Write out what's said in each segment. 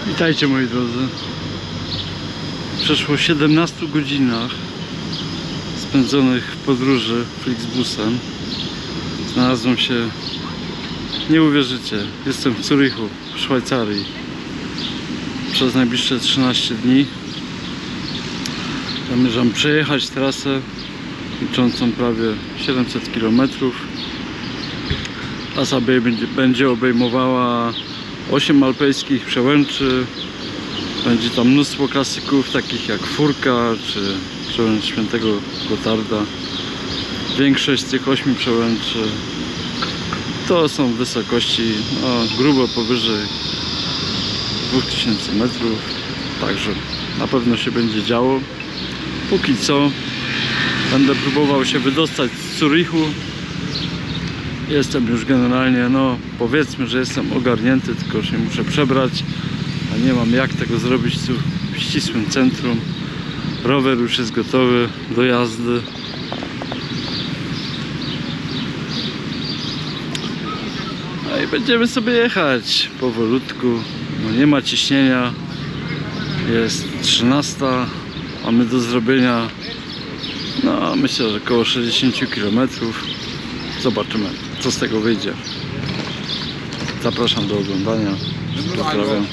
Witajcie moi drodzy. Przeszło 17 godzinach spędzonych w podróży Flixbusem znalazłem się, nie uwierzycie, jestem w Zurychu, w Szwajcarii przez najbliższe 13 dni. Zamierzam przejechać trasę liczącą prawie 700 km. Trasa będzie obejmowała 8 alpejskich przełęczy. Będzie tam mnóstwo klasyków takich jak Furka czy przełęcz Świętego Gotarda. Większość z tych 8 przełęczy to są wysokości grubo powyżej 2000 metrów, także na pewno się będzie działo. Póki co będę próbował się wydostać z Zurychu. Jestem już generalnie, powiedzmy, że jestem ogarnięty, tylko się muszę przebrać, a nie mam jak tego zrobić tu w ścisłym centrum. Rower już jest gotowy do jazdy. No i będziemy sobie jechać powolutku, nie ma ciśnienia, jest 13, mamy do zrobienia myślę, że około 60 km. Zobaczymy, co z tego wyjdzie. Zapraszam do oglądania. Pozdrawiam.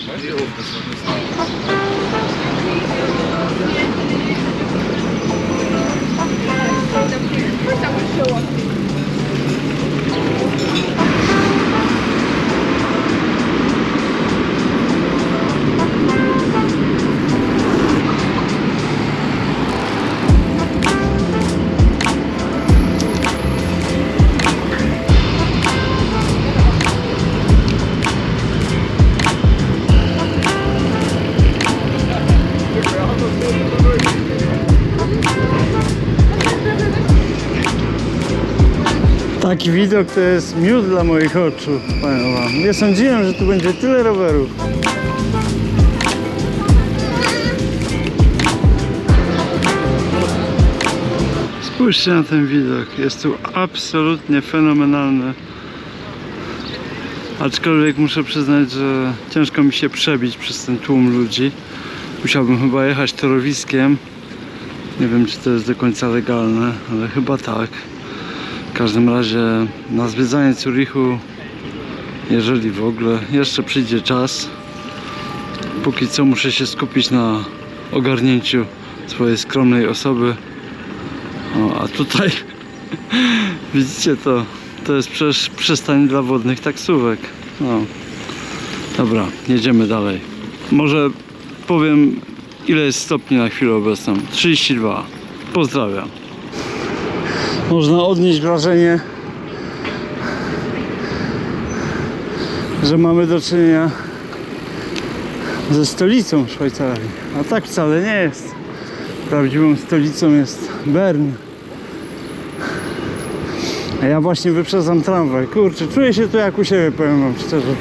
Taki widok to jest miód dla moich oczu, powiem wam. Nie sądziłem, że tu będzie tyle rowerów. Spójrzcie na ten widok, jest tu absolutnie fenomenalny. Aczkolwiek muszę przyznać, że ciężko mi się przebić przez ten tłum ludzi. Musiałbym chyba jechać torowiskiem. Nie wiem, czy to jest do końca legalne, ale chyba tak. W każdym razie na zwiedzanie Zurychu, jeżeli w ogóle, jeszcze przyjdzie czas. Póki co muszę się skupić na ogarnięciu swojej skromnej osoby. A tutaj widzicie, to jest przystań dla wodnych taksówek. Dobra, jedziemy dalej. Może powiem, ile jest stopni na chwilę obecną. 32. Pozdrawiam. Można odnieść wrażenie, że mamy do czynienia ze stolicą Szwajcarii, a tak wcale nie jest. Prawdziwą stolicą jest Bern. A ja właśnie wyprzedzam tramwaj. Kurczę, czuję się tu jak u siebie, powiem wam szczerze.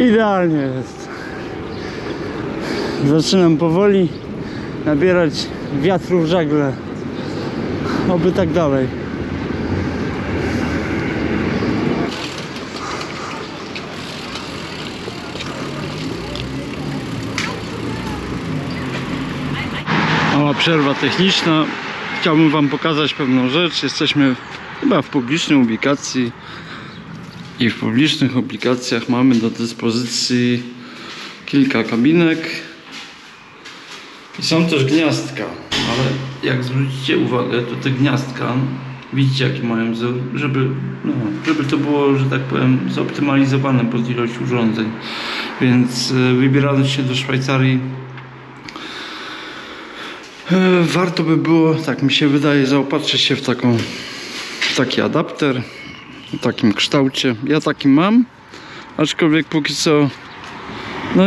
Idealnie jest. Zaczynam powoli nabierać wiatru w żagle. Oby tak dalej. Mała przerwa techniczna. Chciałbym wam pokazać pewną rzecz. Jesteśmy chyba w publicznej ubikacji i w publicznych ubikacjach mamy do dyspozycji kilka kabinek. I są też gniazdka, ale jak zwrócicie uwagę, to te gniazdka, widzicie jaki mają wzór, żeby to było, że tak powiem, zoptymalizowane pod ilość urządzeń. Więc wybierając się do Szwajcarii, warto by było, tak mi się wydaje, zaopatrzyć się w taki adapter w takim kształcie. Ja taki mam, aczkolwiek póki co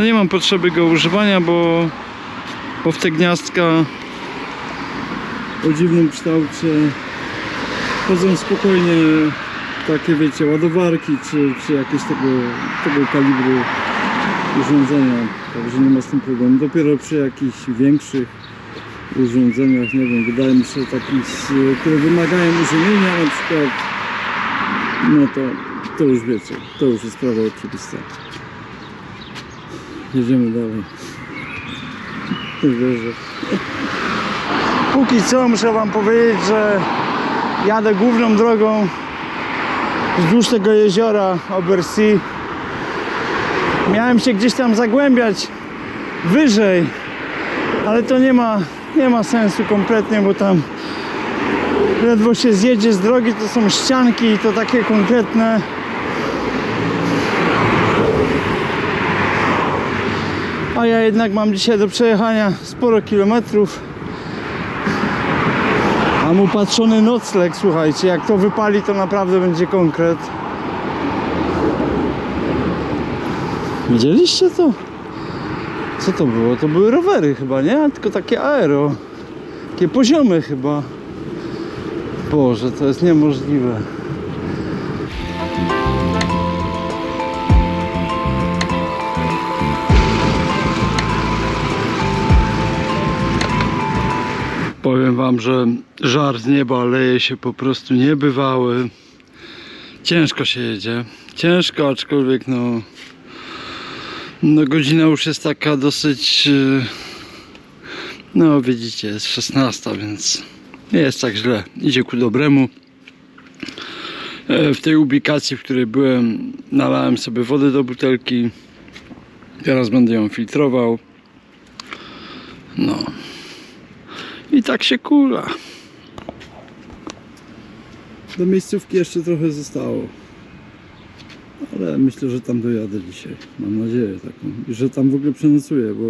nie mam potrzeby go używania, bo w te gniazdka o dziwnym kształcie wchodzą spokojnie takie, wiecie, ładowarki czy jakieś tego kalibru urządzenia, także nie ma z tym problemu. Dopiero przy jakichś większych urządzeniach, nie wiem, wydaje mi się takich, które wymagają użymienia, na przykład, no to To już wiecie, to już jest sprawa oczywista. Jedziemy dalej. Póki co muszę wam powiedzieć, że jadę główną drogą wzdłuż tego jeziora Obersee. Miałem się gdzieś tam zagłębiać wyżej, ale to nie ma sensu kompletnie, bo tam ledwo się zjedzie z drogi, to są ścianki i to takie konkretne. A ja jednak mam dzisiaj do przejechania sporo kilometrów. Mam upatrzony nocleg, słuchajcie, jak to wypali, to naprawdę będzie konkret. Widzieliście to? Co to było? To były rowery chyba, nie? Tylko takie aero. Takie poziome chyba. Boże, to jest niemożliwe. Powiem wam, że żar z nieba leje się po prostu niebywały. Ciężko się jedzie. Ciężko, aczkolwiek no godzina już jest taka dosyć, no widzicie, jest 16, więc nie jest tak źle. Idzie ku dobremu. W tej ubikacji, w której byłem, nalałem sobie wody do butelki. Teraz będę ją filtrował. No. I tak się kula. Do miejscówki jeszcze trochę zostało. Ale myślę, że tam dojadę dzisiaj. Mam nadzieję taką. I że tam w ogóle przenocuję, bo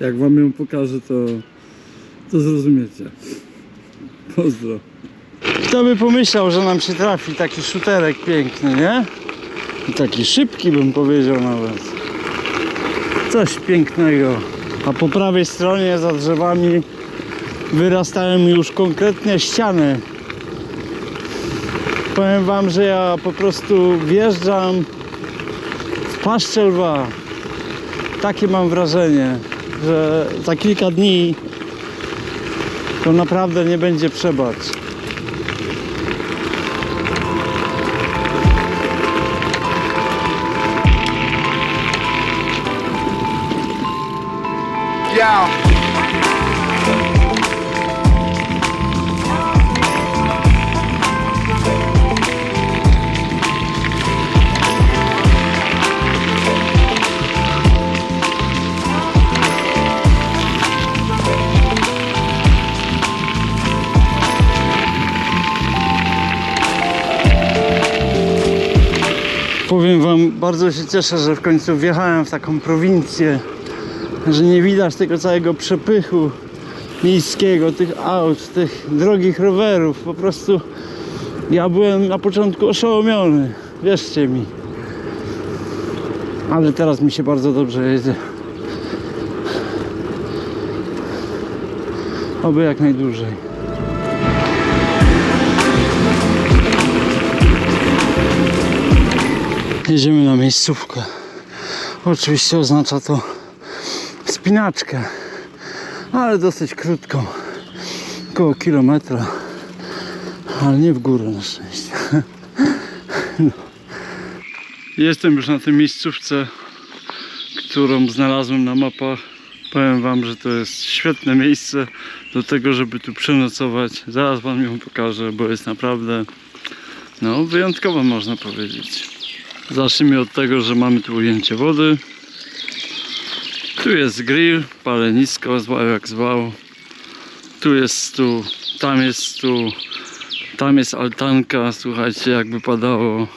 jak wam ją pokażę, to zrozumiecie. Pozdro. Kto by pomyślał, że nam się trafi taki szuterek piękny, nie? I taki szybki, bym powiedział nawet. Coś pięknego. A po prawej stronie za drzewami wyrastają już konkretnie ściany. Powiem wam, że ja po prostu wjeżdżam w paszczę lwa. Takie mam wrażenie, że za kilka dni to naprawdę nie będzie przebacz. Yeah. Powiem wam, bardzo się cieszę, że w końcu wjechałem w taką prowincję, że nie widać tego całego przepychu miejskiego, tych aut, tych drogich rowerów. Po prostu ja byłem na początku oszołomiony, wierzcie mi. Ale teraz mi się bardzo dobrze jedzie. Oby jak najdłużej. Jedziemy na miejscówkę. Oczywiście oznacza to wspinaczkę, ale dosyć krótką, około kilometra, ale nie w górę na szczęście. No. Jestem już na tej miejscówce, którą znalazłem na mapach. Powiem wam, że to jest świetne miejsce do tego, żeby tu przenocować. Zaraz wam ją pokażę, bo jest naprawdę wyjątkowo, można powiedzieć. Zacznijmy od tego, że mamy tu ujęcie wody. Tu jest grill, palenisko, zwał jak zwał. Tu jest stół, tam jest altanka, słuchajcie, jakby padało.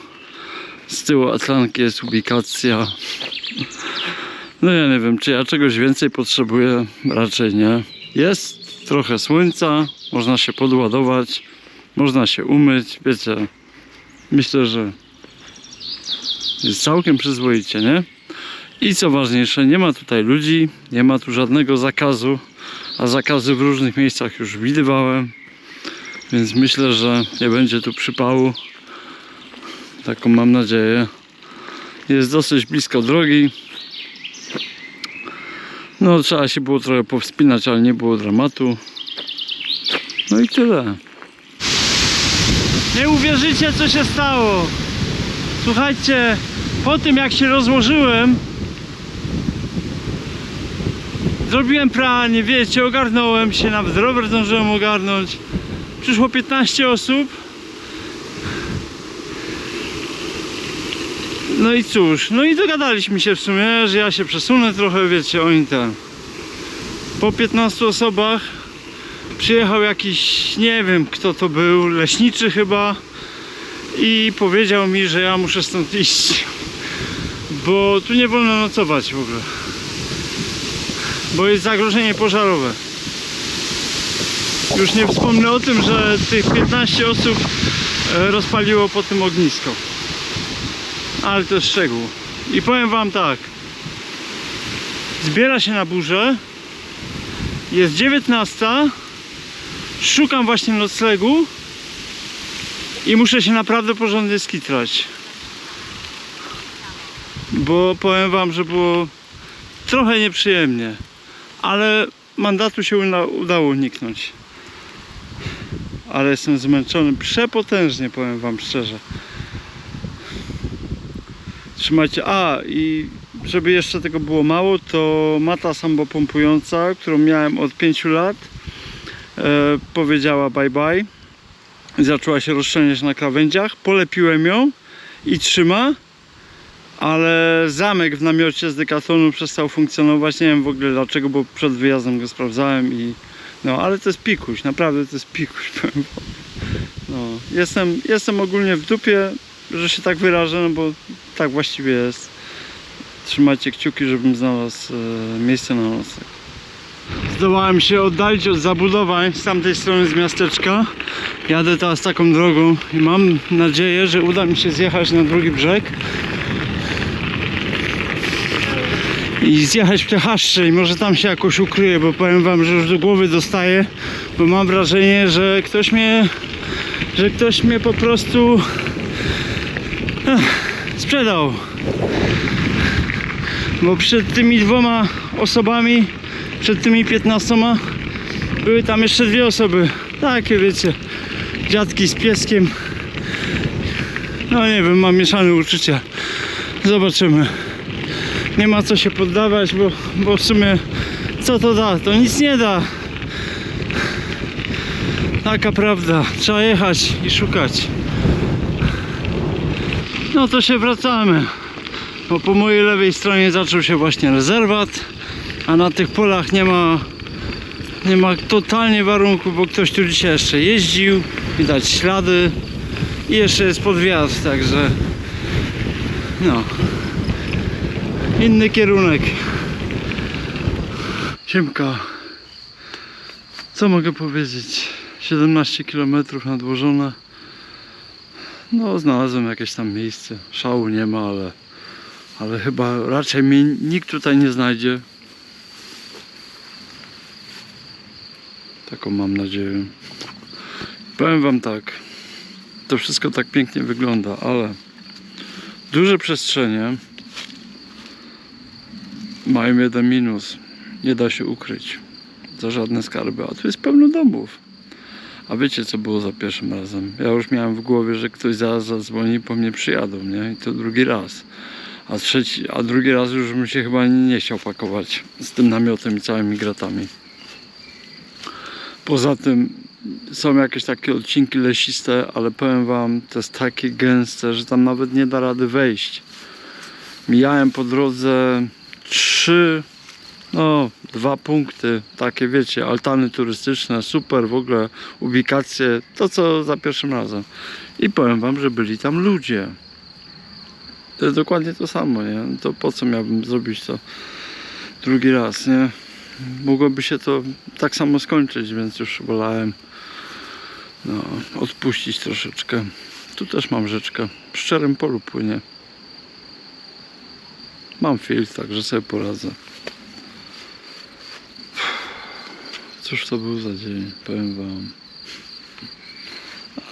Z tyłu altanki jest ubikacja. No ja nie wiem, czy ja czegoś więcej potrzebuję, raczej nie. Jest trochę słońca, można się podładować, można się umyć, wiecie. Myślę, że jest całkiem przyzwoicie, nie? I co ważniejsze, nie ma tutaj ludzi, nie ma tu żadnego zakazu, a zakazy w różnych miejscach już widywałem, więc myślę, że nie będzie tu przypału. Taką mam nadzieję. Jest dosyć blisko drogi. No trzeba się było trochę powspinać, ale nie było dramatu. No i tyle. Nie uwierzycie, co się stało. Słuchajcie, po tym jak się rozłożyłem, zrobiłem pranie, wiecie, ogarnąłem się, nawet rower zdążyłem ogarnąć. Przyszło 15 osób. No i cóż, no i dogadaliśmy się w sumie, że ja się przesunę trochę, wiecie, oni ten. Po 15 osobach przyjechał jakiś, nie wiem kto to był, leśniczy chyba, i powiedział mi, że ja muszę stąd iść, bo tu nie wolno nocować w ogóle, bo jest zagrożenie pożarowe. Już nie wspomnę o tym, że tych 15 osób rozpaliło po tym ognisko, ale to jest szczegół. I powiem wam tak, zbiera się na burzę, jest 19, szukam właśnie noclegu i muszę się naprawdę porządnie skitrać, bo powiem wam, że było trochę nieprzyjemnie, ale mandatu się udało uniknąć. Ale jestem zmęczony przepotężnie, powiem wam szczerze. Trzymajcie, i żeby jeszcze tego było mało, to mata samopompująca, którą miałem od 5 lat, powiedziała bye bye. Zaczęła się rozszczelniać na krawędziach, polepiłem ją i trzyma, ale zamek w namiocie z Decathlonu przestał funkcjonować. Nie wiem w ogóle dlaczego, bo przed wyjazdem go sprawdzałem i no, ale to jest pikuś, naprawdę to jest pikuś. No, jestem ogólnie w dupie, że się tak wyrażę, no bo tak właściwie jest. Trzymajcie kciuki, żebym znalazł miejsce na nocleg. Zdołałem się oddalić od zabudowań z tamtej strony z miasteczka. Jadę teraz taką drogą i mam nadzieję, że uda mi się zjechać na drugi brzeg i zjechać w te chaszcze i może tam się jakoś ukryję, bo powiem wam, że już do głowy dostaję, bo mam wrażenie, że ktoś mnie po prostu sprzedał. Bo przed tymi 2 osobami, przed tymi 15 były tam jeszcze 2 osoby, takie wiecie, dziadki z pieskiem. No nie wiem, mam mieszane uczucia, zobaczymy. Nie ma co się poddawać, bo w sumie co to da? To nic nie da. Taka prawda, trzeba jechać i szukać. No to się wracamy, bo po mojej lewej stronie zaczął się właśnie rezerwat, a na tych polach nie ma totalnie warunków, bo ktoś tu dzisiaj jeszcze jeździł, widać ślady i jeszcze jest podwiat, także no, inny kierunek. Siemka, co mogę powiedzieć? 17 km nadłożone. No, znalazłem jakieś tam miejsce, szału nie ma, ale chyba raczej mnie nikt tutaj nie znajdzie. Taką mam nadzieję. Powiem wam tak, to wszystko tak pięknie wygląda, ale duże przestrzenie mają jeden minus. Nie da się ukryć za żadne skarby, a tu jest pełno domów. A wiecie co było za pierwszym razem? Ja już miałem w głowie, że ktoś zaraz zadzwoni, po mnie przyjadą, nie? I to drugi raz. A drugi raz już bym się chyba nie chciał pakować z tym namiotem i całymi gratami. Poza tym są jakieś takie odcinki lesiste, ale powiem wam, to jest takie gęste, że tam nawet nie da rady wejść. Mijałem po drodze 2 punkty, takie wiecie, altany turystyczne, super, w ogóle ubikacje, to co za pierwszym razem. I powiem wam, że byli tam ludzie. To jest dokładnie to samo, nie? To po co miałbym zrobić to drugi raz, nie? Mogłoby się to tak samo skończyć, więc już wolałem odpuścić troszeczkę. Tu też mam rzeczkę, w szczerym polu płynie. Mam filtr, także sobie poradzę. Cóż to był za dzień, powiem wam.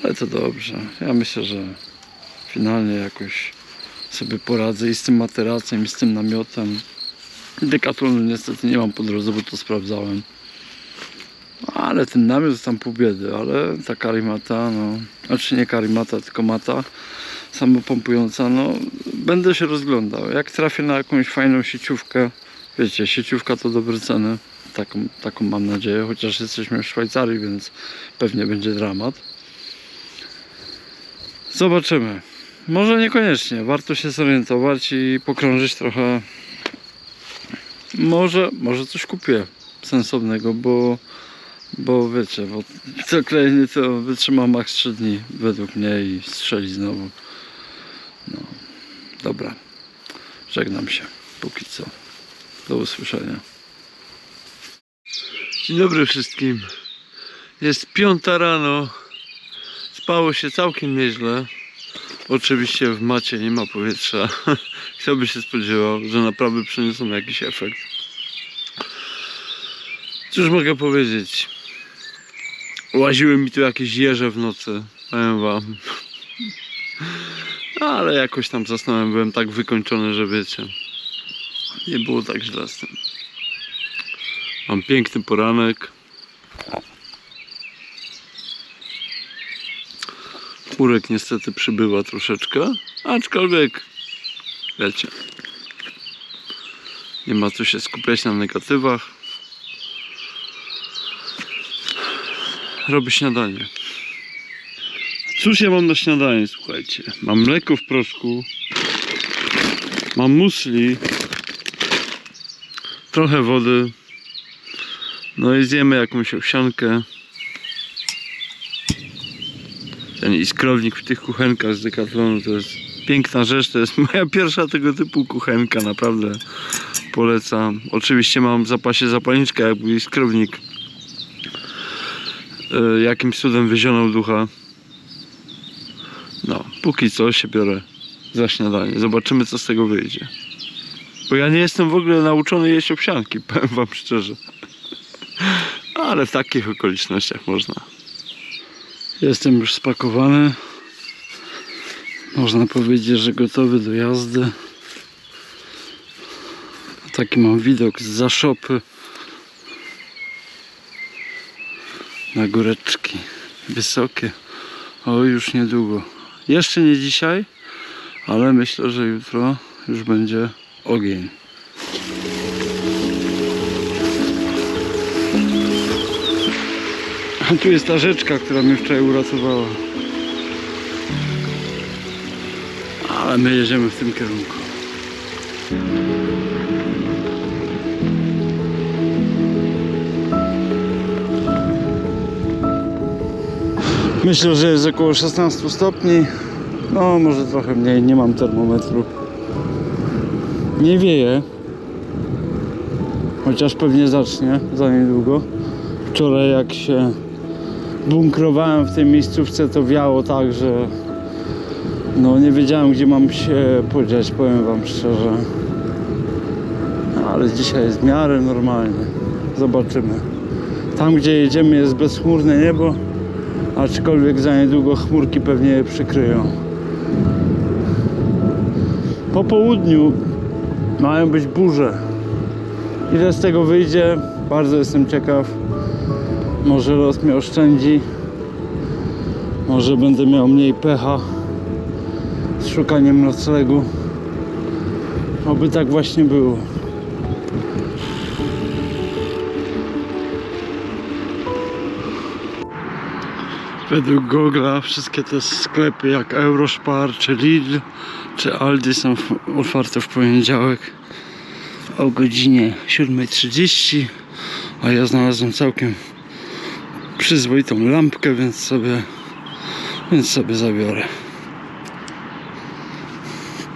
Ale to dobrze. Ja myślę, że finalnie jakoś sobie poradzę i z tym materacem, i z tym namiotem. Decathlonu niestety nie mam po drodze, bo to sprawdzałem. Ale ten namiot jest tam pół biedy, ale ta karimata, znaczy nie karimata, tylko mata, samopompująca. No, będę się rozglądał. Jak trafię na jakąś fajną sieciówkę, wiecie, sieciówka to dobre ceny. Taką mam nadzieję, chociaż jesteśmy w Szwajcarii, więc pewnie będzie dramat. Zobaczymy. Może niekoniecznie, warto się zorientować i pokrążyć trochę. Może coś kupię sensownego, bo wiecie, bo to klejny to wytrzyma maks 3 dni według mnie i strzeli znowu. No, dobra. Żegnam się póki co. Do usłyszenia. Dzień dobry wszystkim. Jest 5 rano. Spało się całkiem nieźle. Oczywiście w macie nie ma powietrza. Kto by się spodziewał, że naprawy przyniosą jakiś efekt. Cóż mogę powiedzieć? Łaziły mi tu jakieś jeże w nocy, powiem wam. Ale jakoś tam zasnąłem, byłem tak wykończony, że wiecie, nie było tak źle z tym. Mam piękny poranek. Chmurek niestety przybywa troszeczkę, aczkolwiek wiecie, nie ma co się skupiać na negatywach. Robię śniadanie. Cóż ja mam na śniadanie, słuchajcie. Mam mleko w proszku, mam musli, trochę wody, no i zjemy jakąś owsiankę. Ten iskrownik w tych kuchenkach z Decathlonu to jest piękna rzecz, to jest moja pierwsza tego typu kuchenka, naprawdę polecam. Oczywiście mam w zapasie zapalniczkę, jakby iskrownik jakimś cudem wyzionął ducha. No, póki co się biorę za śniadanie. Zobaczymy, co z tego wyjdzie. Bo ja nie jestem w ogóle nauczony jeść owsianki, powiem wam szczerze. Ale w takich okolicznościach można. Jestem już spakowany. Można powiedzieć, że gotowy do jazdy. Taki mam widok zza szopy na góreczki wysokie. O, już niedługo. Jeszcze nie dzisiaj, ale myślę, że jutro już będzie ogień. A tu jest ta rzeczka, która mnie wczoraj uratowała. Ale my jedziemy w tym kierunku. Myślę, że jest około 16 stopni. No, może trochę mniej, nie mam termometru. Nie wieje. Chociaż pewnie zacznie za niedługo. Wczoraj jak się bunkrowałem w tej miejscówce, to wiało tak, że no nie wiedziałem, gdzie mam się podziać, powiem wam szczerze. Ale dzisiaj jest w miarę normalnie. Zobaczymy. Tam, gdzie jedziemy, jest bezchmurne niebo, aczkolwiek za niedługo chmurki pewnie je przykryją. Po południu mają być burze. Ile z tego wyjdzie? Bardzo jestem ciekaw. Może los mnie oszczędzi. Może będę miał mniej pecha z szukaniem noclegu. Oby tak właśnie było. Według Google'a wszystkie te sklepy jak Eurospar, czy Lidl, czy Aldi są otwarte w poniedziałek o godzinie 7:30, a ja znalazłem całkiem przyzwoitą lampkę, więc sobie zabiorę.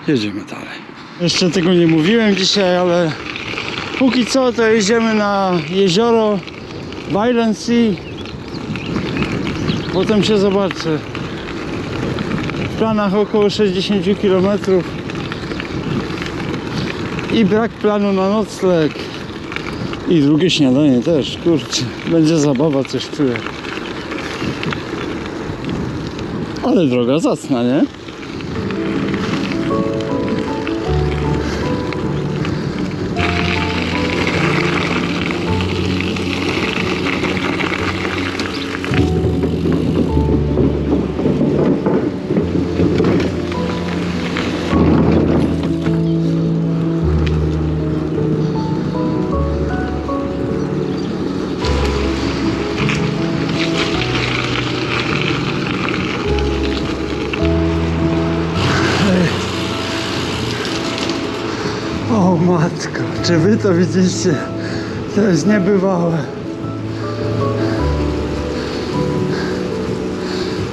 Jedziemy dalej. Jeszcze tego nie mówiłem dzisiaj, ale póki co to jedziemy na jezioro Weilendsee. Potem się zobaczy. W planach około 60 km i brak planu na nocleg. I drugie śniadanie też, kurczę. Będzie zabawa, coś czuję. Ale droga zacna, nie? O matko, czy wy to widzicie? To jest niebywałe.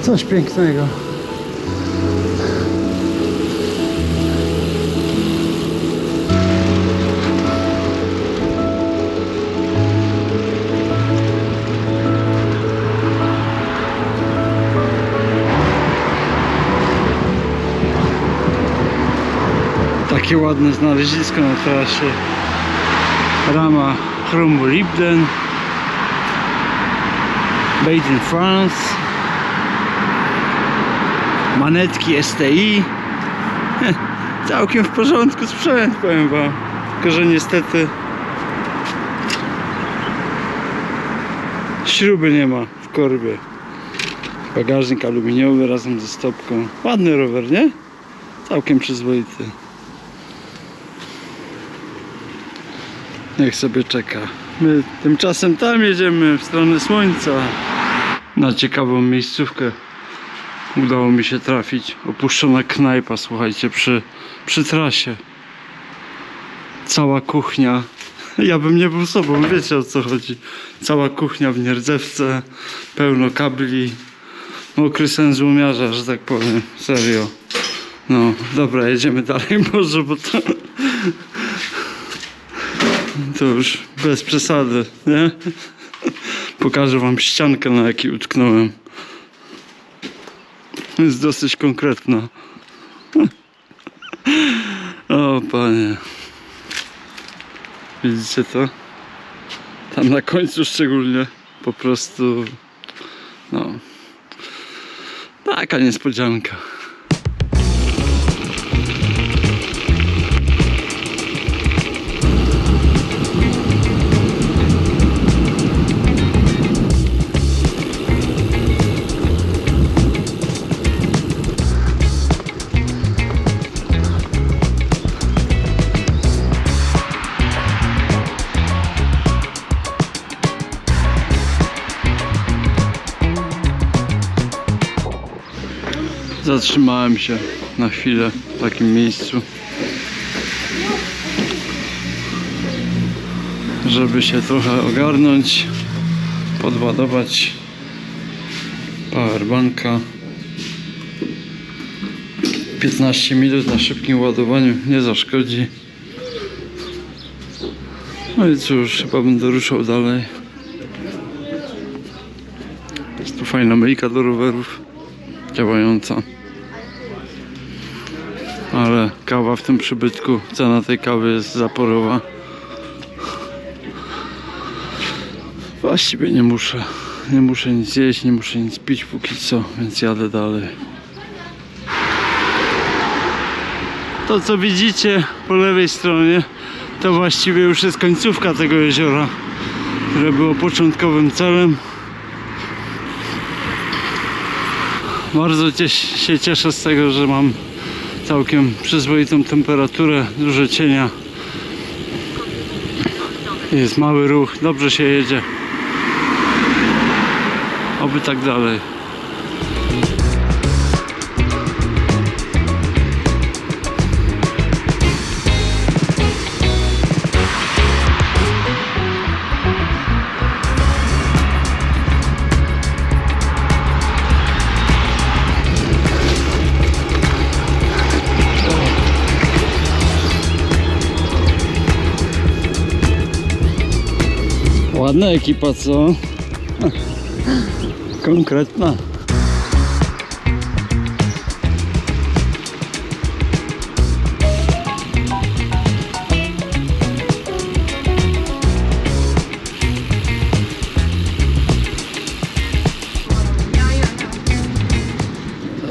Coś pięknego. Takie ładne znalezisko na trasie. Rama chromu Libden, Made in France, manetki STI. Całkiem w porządku sprzęt, powiem wam. Tylko że niestety śruby nie ma w korbie. Bagażnik aluminiowy razem ze stopką. Ładny rower, nie? Całkiem przyzwoity. Niech sobie czeka. My tymczasem tam jedziemy w stronę słońca. Na ciekawą miejscówkę udało mi się trafić. Opuszczona knajpa, słuchajcie, przy trasie. Cała kuchnia. Ja bym nie był sobą, wiecie o co chodzi. Cała kuchnia w nierdzewce, pełno kabli. Mokry sen złomiarza, że tak powiem. Serio. No, dobra, jedziemy dalej może, bo to już bez przesady, nie? Pokażę wam ściankę, na jakiej utknąłem. Jest dosyć konkretna. O panie. Widzicie to? Tam na końcu szczególnie. Po prostu no taka niespodzianka. Zatrzymałem się na chwilę w takim miejscu, żeby się trochę ogarnąć, podładować powerbanka. 15 minut na szybkim ładowaniu nie zaszkodzi. No i cóż, chyba będę ruszał dalej. Jest tu fajna myjka do rowerów, działająca. Ale kawa w tym przybytku, cena tej kawy jest zaporowa. Właściwie nie muszę nic jeść, nie muszę nic pić póki co, więc jadę dalej. To co widzicie po lewej stronie, to właściwie już jest końcówka tego jeziora, które było początkowym celem. Bardzo się cieszę z tego, że mam całkiem przyzwoitą temperaturę, dużo cienia. Jest mały ruch, dobrze się jedzie. Oby tak dalej. Ładna ekipa, co? Konkretna.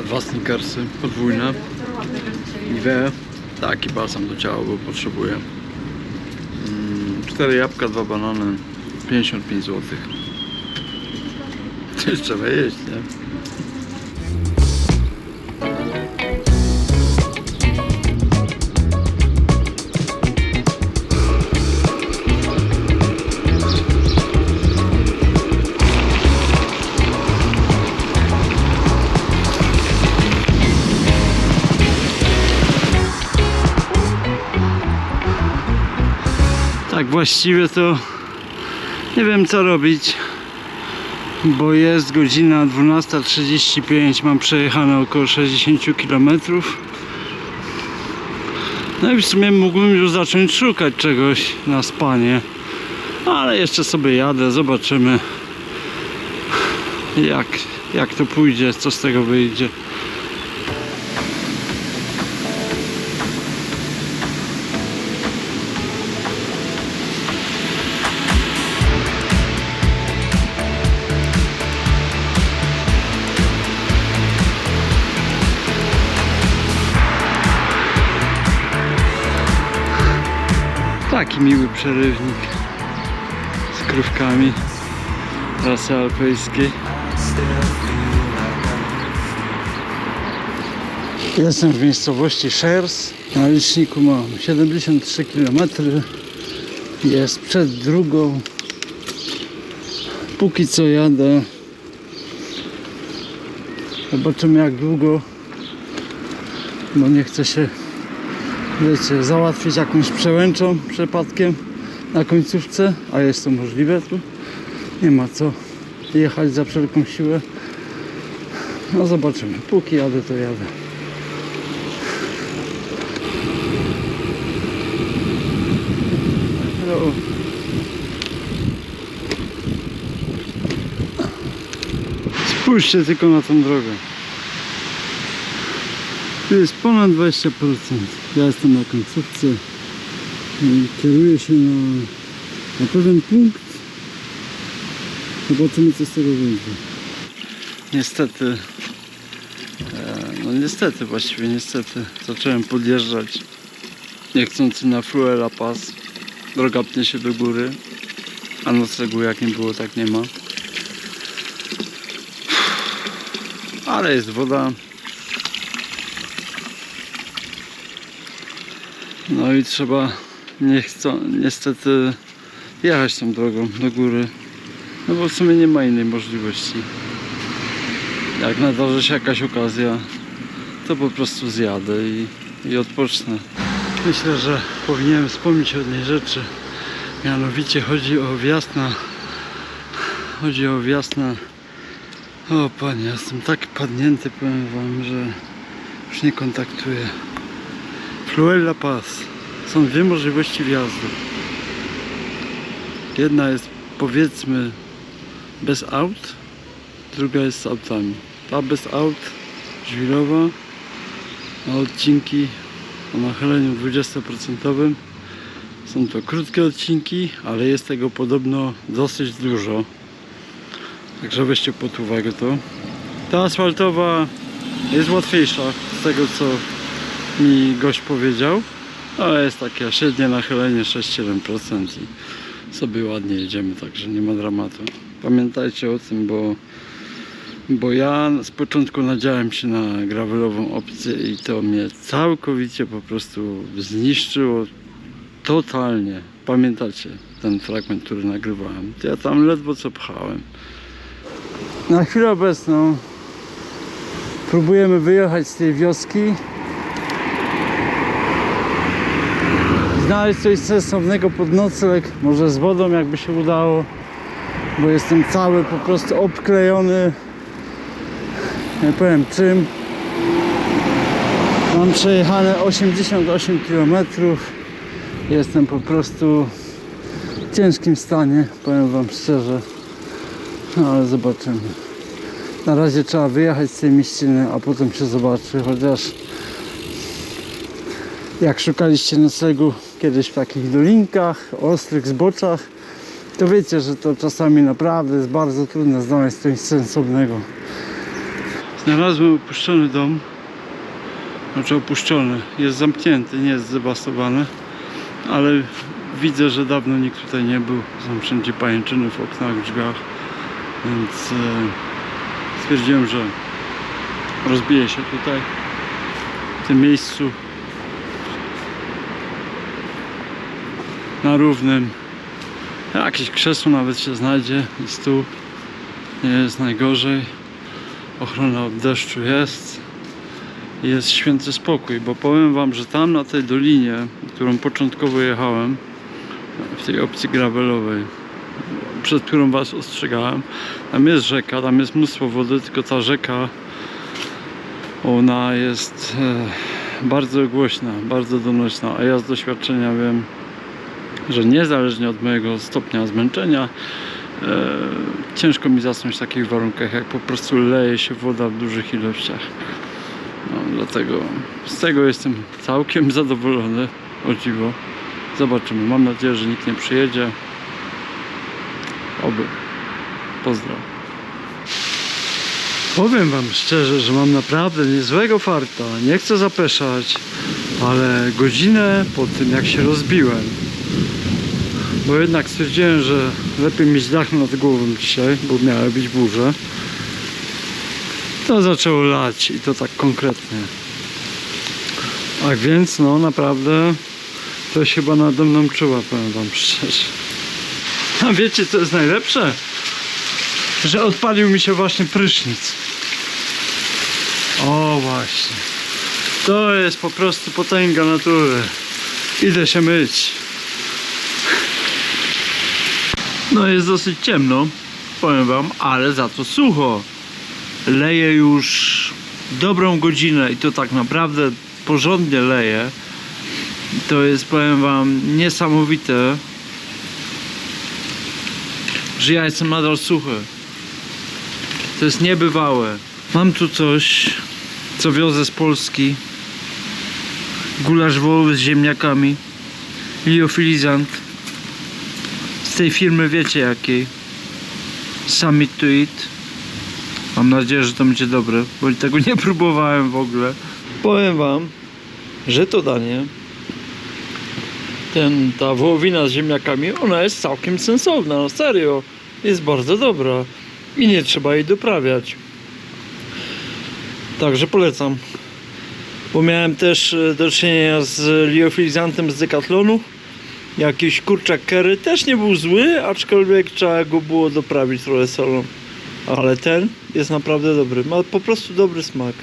Dwa sneakersy podwójne. Nivea. Taki balsam do ciała, bo potrzebuję. 4 jabłka, 2 banany. 55 zł. Też trzeba jeść, nie? Tak właściwie to nie wiem co robić, bo jest godzina 12:35, mam przejechane około 60 km. No i w sumie mógłbym już zacząć szukać czegoś na spanie, ale jeszcze sobie jadę, zobaczymy jak to pójdzie, co z tego wyjdzie. Taki miły przerywnik z krówkami rasy alpejskiej. Jestem w miejscowości Szers. Na liczniku mam 73 km. Jest przed drugą. Póki co jadę. Zobaczymy jak długo. Bo nie chcę się, wiecie, załatwić jakąś przełęczą przypadkiem na końcówce, a jest to możliwe tu. Nie ma co jechać za wszelką siłę. No zobaczymy. Póki jadę, to jadę. No. Spójrzcie tylko na tą drogę. Tu jest ponad 20%. Ja jestem na końcówce i kieruję się na pewien punkt. Zobaczymy co z tego będzie. Niestety, no niestety, właściwie niestety, zacząłem podjeżdżać niechcący na Fruela Pass. Droga pnie się do góry, a noclegu jak nie było, tak nie ma. Ale jest woda. No i trzeba niestety jechać tą drogą do góry. No bo w sumie nie ma innej możliwości. Jak nadarzy się jakaś okazja, to po prostu zjadę i odpocznę. Myślę, że powinienem wspomnieć o jednej rzeczy. Mianowicie chodzi o wjazd na... O panie, jestem tak padnięty, powiem wam, że już nie kontaktuję. Fruela Pass. Są dwie możliwości wjazdu. Jedna jest, powiedzmy, bez aut, druga jest z autami. Ta bez aut, żwirowa, ma odcinki o nachyleniu 20%. Są to krótkie odcinki, ale jest tego podobno dosyć dużo. Także weźcie pod uwagę to. Ta asfaltowa jest łatwiejsza z tego co mi gość powiedział, ale jest takie średnie nachylenie 6-7% i sobie ładnie jedziemy, także nie ma dramatu. Pamiętajcie o tym, bo ja z początku nadziałem się na gravelową opcję i to mnie całkowicie po prostu zniszczyło totalnie. Pamiętacie ten fragment, który nagrywałem? Ja tam ledwo co pchałem. Na chwilę obecną próbujemy wyjechać z tej wioski, znaleźć coś sensownego pod nocleg, może z wodą jakby się udało, bo jestem cały po prostu obklejony, nie powiem czym. Mam przejechane 88 km, jestem po prostu w ciężkim stanie, powiem wam szczerze, no, ale zobaczymy. Na razie trzeba wyjechać z tej mieściny, a potem się zobaczy, chociaż jak szukaliście noclegu kiedyś w takich dolinkach, ostrych zboczach, to wiecie, że to czasami naprawdę jest bardzo trudno znaleźć coś sensownego. Znalazłem opuszczony dom, znaczy opuszczony, jest zamknięty, nie jest zdewastowany, ale widzę, że dawno nikt tutaj nie był, są wszędzie pajęczyny w oknach, w drzwiach, więc stwierdziłem, że rozbiję się tutaj, w tym miejscu, na równym. Jakieś krzesło nawet się znajdzie i stół, nie jest najgorzej. Ochrona od deszczu jest. Jest święty spokój, bo powiem wam, że tam na tej dolinie, którą początkowo jechałem, w tej opcji gravelowej, przed którą was ostrzegałem. Tam jest rzeka, tam jest mnóstwo wody, tylko ta rzeka, ona jest bardzo głośna, bardzo donośna, a ja z doświadczenia wiem, że niezależnie od mojego stopnia zmęczenia ciężko mi zasnąć w takich warunkach, jak po prostu leje się woda w dużych ilościach. No, dlatego z tego jestem całkiem zadowolony, o dziwo. Zobaczymy, mam nadzieję, że nikt nie przyjedzie. Oby. Pozdrawiam. Powiem wam szczerze, że mam naprawdę niezłego farta. Nie chcę zapeszać, ale godzinę po tym, jak się rozbiłem, bo jednak stwierdziłem, że lepiej mieć dach nad głową dzisiaj, bo miały być burze, to zaczęło lać i to tak konkretnie. A więc no naprawdę ktoś chyba nade mną czuła, powiem wam szczerze. A wiecie co jest najlepsze? Że odpalił mi się właśnie prysznic. O właśnie. To jest po prostu potęga natury. Idę się myć. No jest dosyć ciemno, powiem wam, ale za to sucho. Leje już dobrą godzinę i to tak naprawdę porządnie leje. To jest, powiem wam, niesamowite, że ja jestem nadal suchy. To jest niebywałe. Mam tu coś, co wiozę z Polski. Gulasz wołowy z ziemniakami. Liofilizant. Z tej firmy wiecie jakiej. Summit to Eat. Mam nadzieję, że to będzie dobre, bo tego nie próbowałem w ogóle. Powiem wam, że to danie, ta wołowina z ziemniakami, ona jest całkiem sensowna, no serio. Jest bardzo dobra i nie trzeba jej doprawiać. Także polecam. Bo miałem też do czynienia z liofilizantem z Decathlonu. Jakiś kurczak curry też nie był zły, aczkolwiek trzeba go było doprawić trochę solą. Ale ten jest naprawdę dobry. Ma po prostu dobry smak.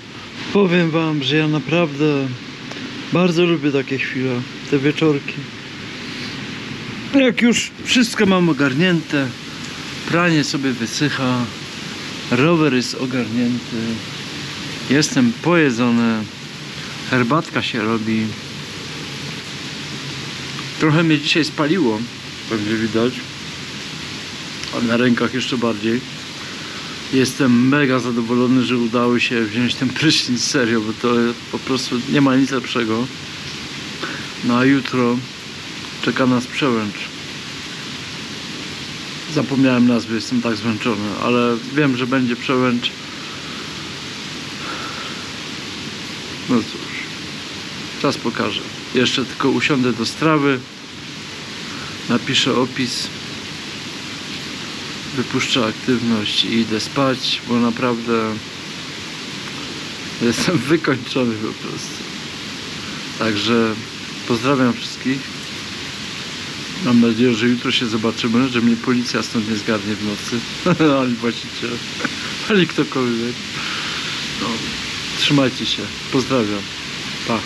Powiem wam, że ja naprawdę bardzo lubię takie chwile, te wieczorki. Jak już wszystko mam ogarnięte, pranie sobie wysycha, rower jest ogarnięty, jestem pojedzony, herbatka się robi. Trochę mnie dzisiaj spaliło, pewnie widać, a na rękach jeszcze bardziej. Jestem mega zadowolony, że udało się wziąć ten prysznic, serio, bo to po prostu nie ma nic lepszego. No a jutro czeka nas przełęcz. Zapomniałem nazwy, jestem tak zmęczony, ale wiem, że będzie przełęcz. No cóż, czas pokaże. Jeszcze tylko usiądę do strawy, napiszę opis, wypuszczę aktywność i idę spać, bo naprawdę jestem wykończony po prostu. Także pozdrawiam wszystkich. Mam nadzieję, że jutro się zobaczymy, że mnie policja stąd nie zgarnie w nocy. Ani właściciel, ani ktokolwiek. No, trzymajcie się. Pozdrawiam. Pa.